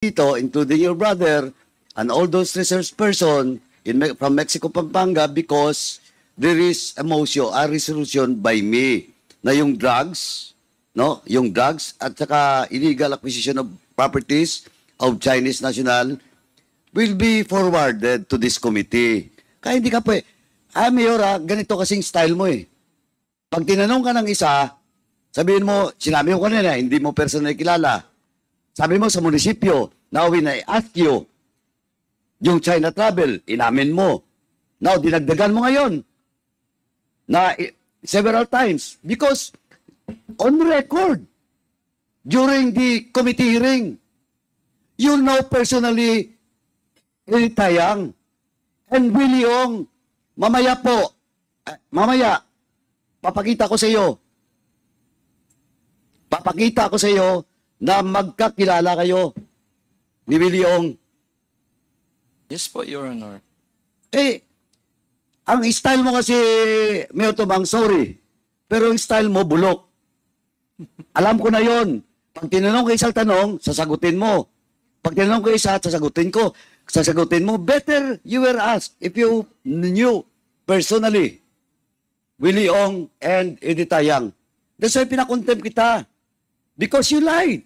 dito, including your brother and all those research person from Mexico, Pampanga, because there is a motion, a resolution by me na yung drugs, no? Yung drugs at saka illegal acquisition of properties of Chinese national will be forwarded to this committee. Kaya hindi ka Mayor, ganito kasing style mo eh. Pag tinanong ka ng isa, sabihin mo, sinabi mo kanina, hindi mo personal kilala. Sabi mo sa munisipyo, now when I ask you, yung China travel, inamin mo. Now, dinagdagan mo ngayon na several times because on record, during the committee hearing, you know personally Willie Tayang and Willie Ong, mamaya papakita ko sa iyo na magkakilala kayo ni Willie Ong. Yes po, Your Honor. Ang style mo kasi, Mayor Tomang, sorry, pero ang style mo, bulok. Alam ko na yon. Pag tinanong ko isang tanong, sasagutin mo. Pag tinanong ko isa, sasagutin mo. Better you were asked if you knew personally Willie Ong and Edith Tayang. That's why pinakontempt kita. Because you lied.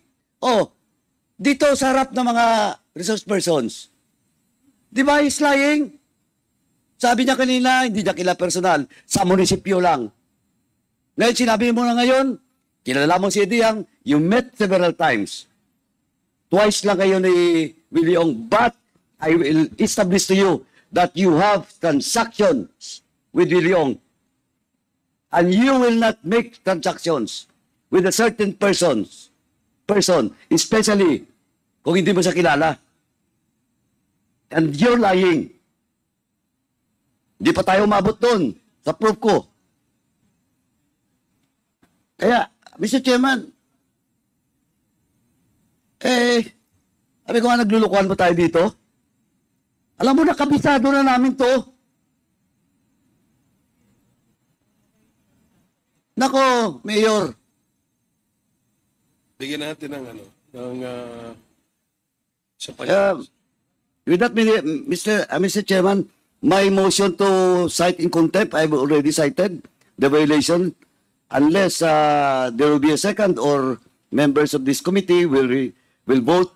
Dito sa harap ng mga resource persons. Di ba he's lying? Sabi niya kanina, hindi niya kilala personal. Sa munisipyo lang. Ngayon, sinabi mo na ngayon, kilala mo si Edith, you met several times. Twice lang kayo ni Willie Ong. But I will establish to you that you have transactions with Willie Ong. And you will not make transactions with a certain person, especially kung hindi mo siya kilala. And you're lying. Hindi pa tayo umabot doon sa proof ko. Kaya, Mr. Chairman, sabi ko nga naglulukuhan mo tayo dito. Alam mo na, kabisado na namin to. Nako, Mayor. Bigyan natin ng With that, Mr. Chairman, my motion to cite in contempt, I've already cited the violation. Unless there will be a second or members of this committee will vote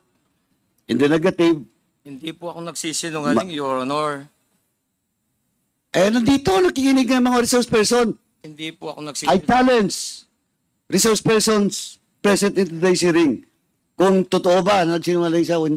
in the negative. Hindi po ako nagsisinungaling, Your Honor. Nandito, nakikinig ng mga resource person. Hindi po ako I nagsisinungaling. challenge resource persons present in today's hearing. Kung totoo ba, nagsinungaling siya o hindi.